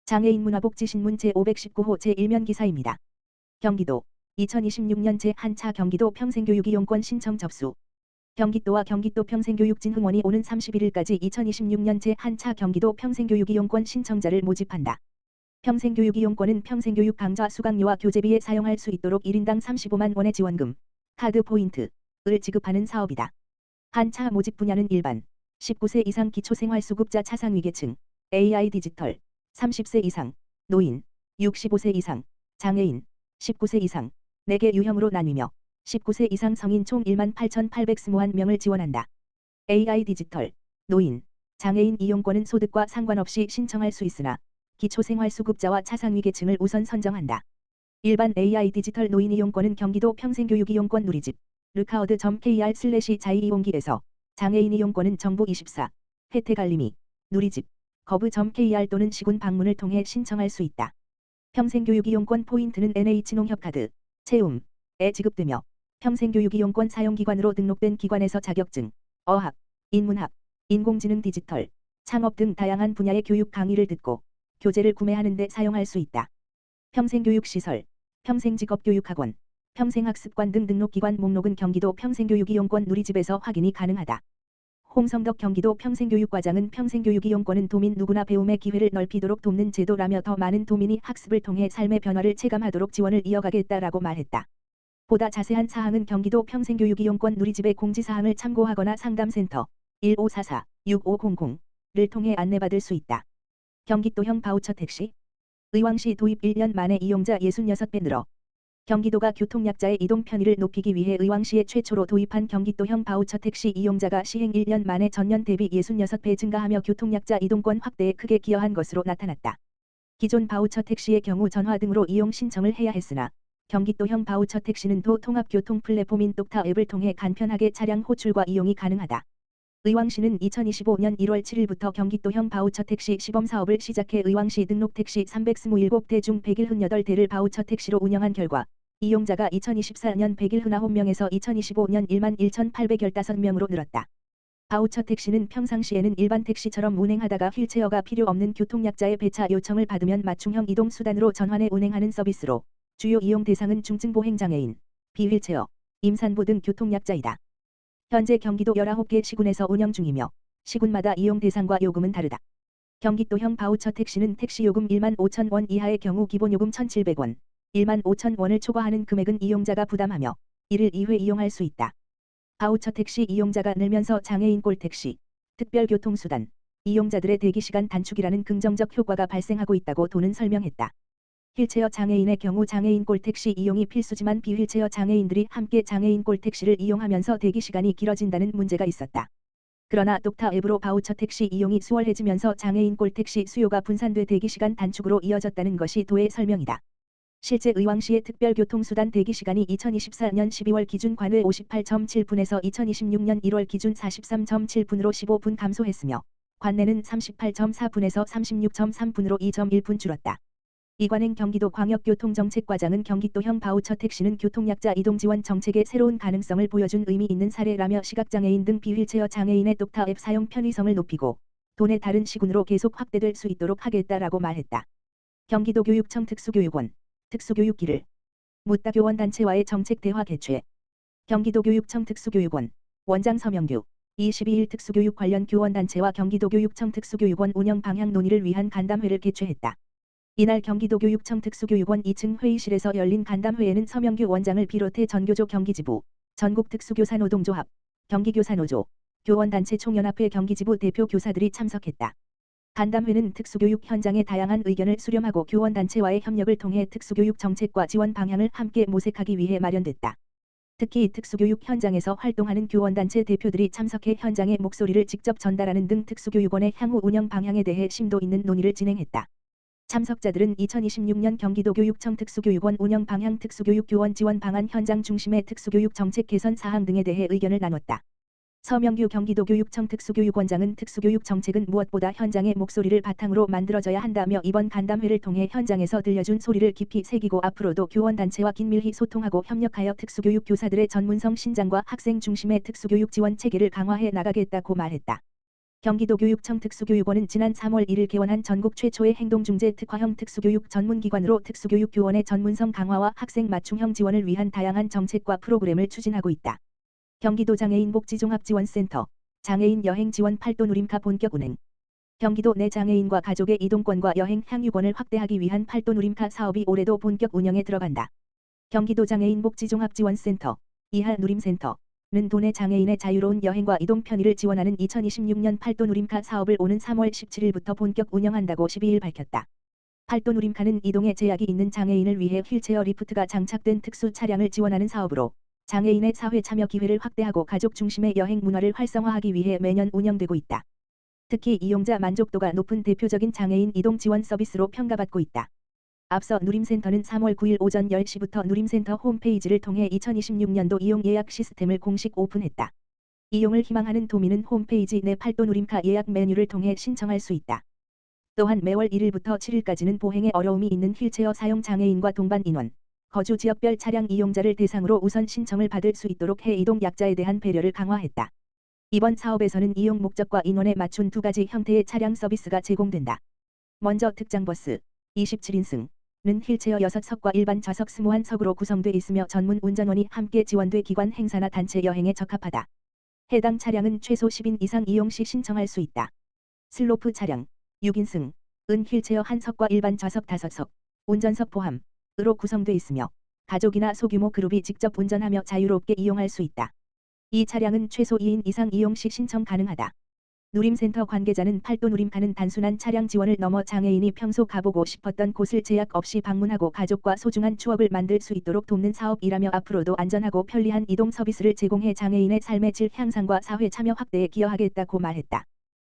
장애인 문화복지신문 제519호 제1면 기사입니다. 경기도 2026년 제1차 경기도 평생교육이용권 신청 접수. 경기도와 경기도 평생교육진흥원이 오는 31일까지 2026년 제1차 경기도 평생교육이용권 신청자를 모집한다. 평생교육이용권은 평생교육 강좌 수강료와 교재비에 사용할 수 있도록 1인당 35만 원의 지원금, 카드 포인트를 지급하는 사업이다. 한차 모집 분야는 일반, 19세 이상 기초생활수급자 차상위계층, AI 디지털, 30세 이상, 노인, 65세 이상, 장애인, 19세 이상, 4개 유형으로 나뉘며 19세 이상 성인 총 18,821명을 지원한다. AI 디지털, 노인, 장애인 이용권은 소득과 상관없이 신청할 수 있으나 기초생활수급자와 차상위계층을 우선 선정한다. 일반 AI 디지털 노인 이용권은 경기도 평생교육이용권 누리집 르카워드.kr/자이이용기에서, 장애인 이용권은 정보24, 혜택알림이, 누리집, 거브.kr 또는 시군 방문을 통해 신청할 수 있다. 평생교육이용권 포인트는 NH농협카드, 채움에 지급되며 평생교육이용권 사용기관으로 등록된 기관에서 자격증, 어학, 인문학, 인공지능 디지털, 창업 등 다양한 분야의 교육 강의를 듣고 교재를 구매하는 데 사용할 수 있다. 평생교육시설, 평생직업교육학원, 평생학습관 등 등록기관 목록은 경기도 평생교육이용권 누리집에서 확인이 가능하다. 홍성덕 경기도 평생교육과장은 평생교육이용권은 도민 누구나 배움의 기회를 넓히도록 돕는 제도라며 더 많은 도민이 학습을 통해 삶의 변화를 체감하도록 지원을 이어가겠다라고 말했다. 보다 자세한 사항은 경기도 평생교육이용권 누리집의 공지사항을 참고하거나 상담센터 1544-6500를 통해 안내받을 수 있다. 경기도형 바우처 택시, 의왕시 도입 1년 만에 이용자 66배 늘어. 경기도가 교통약자의 이동 편의를 높이기 위해 의왕시에 최초로 도입한 경기도형 바우처 택시 이용자가 시행 1년 만에 전년 대비 66배 증가하며 교통약자 이동권 확대에 크게 기여한 것으로 나타났다. 기존 바우처 택시의 경우 전화 등으로 이용 신청을 해야 했으나 경기도형 바우처 택시는 도 통합교통 플랫폼인 똑타 앱을 통해 간편하게 차량 호출과 이용이 가능하다. 의왕시는 2025년 1월 7일부터 경기도형 바우처 택시 시범사업을 시작해 의왕시 등록 택시 327대 중 178대를 바우처 택시로 운영한 결과 이용자가 2024년 179명에서 2025년 11,815명으로 늘었다. 바우처 택시는 평상시에는 일반 택시처럼 운행하다가 휠체어가 필요 없는 교통약자의 배차 요청을 받으면 맞춤형 이동수단으로 전환해 운행하는 서비스로 주요 이용 대상은 중증보행장애인, 비휠체어, 임산부 등 교통약자이다. 현재 경기도 19개 시군에서 운영 중이며 시군마다 이용 대상과 요금은 다르다. 경기도형 바우처 택시는 택시 요금 15,000원 이하의 경우 기본요금 1,700원, 15,000원을 초과하는 금액은 이용자가 부담하며 1일 2회 이용할 수 있다. 바우처 택시 이용자가 늘면서 장애인 꼴택시, 특별교통수단, 이용자들의 대기시간 단축이라는 긍정적 효과가 발생하고 있다고 도는 설명했다. 휠체어 장애인의 경우 장애인 꼴택시 이용이 필수지만 비휠체어 장애인들이 함께 장애인 꼴택시를 이용하면서 대기시간이 길어진다는 문제가 있었다. 그러나 똑타 앱으로 바우처 택시 이용이 수월해지면서 장애인 꼴택시 수요가 분산돼 대기시간 단축으로 이어졌다는 것이 도의 설명이다. 실제 의왕시의 특별교통수단 대기시간이 2024년 12월 기준 관외 58.7분에서 2026년 1월 기준 43.7분으로 15분 감소했으며 관내는 38.4분에서 36.3분으로 2.1분 줄었다. 이관행 경기도 광역교통정책과장은 경기도형 바우처 택시는 교통약자 이동지원 정책의 새로운 가능성을 보여준 의미 있는 사례라며 시각장애인 등 비휠체어 장애인의 똑타 앱 사용 편의성을 높이고 도내 다른 시군으로 계속 확대될 수 있도록 하겠다라고 말했다. 경기도교육청 특수교육원, 특수교육기를 묻다 교원단체와의 정책 대화 개최. 경기도교육청 특수교육원, 원장 서명규, 22일 특수교육 관련 교원단체와 경기도교육청 특수교육원 운영 방향 논의를 위한 간담회를 개최했다. 이날 경기도교육청 특수교육원 2층 회의실에서 열린 간담회에는 서명규 원장을 비롯해 전교조 경기지부, 전국특수교사노동조합, 경기교사노조, 교원단체 총연합회 경기지부 대표 교사들이 참석했다. 간담회는 특수교육 현장의 다양한 의견을 수렴하고 교원단체와의 협력을 통해 특수교육 정책과 지원 방향을 함께 모색하기 위해 마련됐다. 특히 특수교육 현장에서 활동하는 교원단체 대표들이 참석해 현장의 목소리를 직접 전달하는 등 특수교육원의 향후 운영 방향에 대해 심도 있는 논의를 진행했다. 참석자들은 2026년 경기도교육청 특수교육원 운영 방향, 특수교육 교원 지원 방안, 현장 중심의 특수교육 정책 개선 사항 등에 대해 의견을 나눴다. 서명규 경기도교육청 특수교육원장은 특수교육 정책은 무엇보다 현장의 목소리를 바탕으로 만들어져야 한다며 이번 간담회를 통해 현장에서 들려준 소리를 깊이 새기고 앞으로도 교원단체와 긴밀히 소통하고 협력하여 특수교육 교사들의 전문성 신장과 학생 중심의 특수교육 지원 체계를 강화해 나가겠다고 말했다. 경기도교육청 특수교육원은 지난 3월 1일 개원한 전국 최초의 행동중재 특화형 특수교육 전문기관으로 특수교육 교원의 전문성 강화와 학생 맞춤형 지원을 위한 다양한 정책과 프로그램을 추진하고 있다. 경기도 장애인 복지종합지원센터, 장애인 여행 지원 팔도 누림카 본격 운행. 경기도 내 장애인과 가족의 이동권과 여행 향유권을 확대하기 위한 팔도 누림카 사업이 올해도 본격 운영에 들어간다. 경기도 장애인 복지종합지원센터, 이하 누림센터는 도내 장애인의 자유로운 여행과 이동 편의를 지원하는 2026년 팔도 누림카 사업을 오는 3월 17일부터 본격 운영한다고 12일 밝혔다. 팔도 누림카는 이동에 제약이 있는 장애인을 위해 휠체어 리프트가 장착된 특수 차량을 지원하는 사업으로 장애인의 사회 참여 기회를 확대하고 가족 중심의 여행 문화를 활성화하기 위해 매년 운영되고 있다. 특히 이용자 만족도가 높은 대표적인 장애인 이동 지원 서비스로 평가받고 있다. 앞서 누림센터는 3월 9일 오전 10시부터 누림센터 홈페이지를 통해 2026년도 이용 예약 시스템을 공식 오픈했다. 이용을 희망하는 도민은 홈페이지 내 팔도 누림카 예약 메뉴를 통해 신청할 수 있다. 또한 매월 1일부터 7일까지는 보행에 어려움이 있는 휠체어 사용 장애인과 동반 인원, 거주 지역별 차량 이용자를 대상으로 우선 신청을 받을 수 있도록 해 이동 약자에 대한 배려를 강화했다. 이번 사업에서는 이용 목적과 인원에 맞춘 두 가지 형태의 차량 서비스가 제공된다. 먼저 특장버스 27인승 는 휠체어 6석과 일반 좌석 21석으로 구성돼 있으며 전문 운전원이 함께 지원돼 기관 행사나 단체 여행에 적합하다. 해당 차량은 최소 10인 이상 이용 시 신청할 수 있다. 슬로프 차량 6인승 은 휠체어 1석과 일반 좌석 5석, 운전석 포함으로 구성돼 있으며 가족이나 소규모 그룹이 직접 운전하며 자유롭게 이용할 수 있다. 이 차량은 최소 2인 이상 이용 시 신청 가능하다. 누림센터 관계자는 팔도 누림카는 단순한 차량 지원을 넘어 장애인이 평소 가보고 싶었던 곳을 제약 없이 방문하고 가족과 소중한 추억을 만들 수 있도록 돕는 사업이라며 앞으로도 안전하고 편리한 이동 서비스를 제공해 장애인의 삶의 질 향상과 사회 참여 확대에 기여하겠다고 말했다.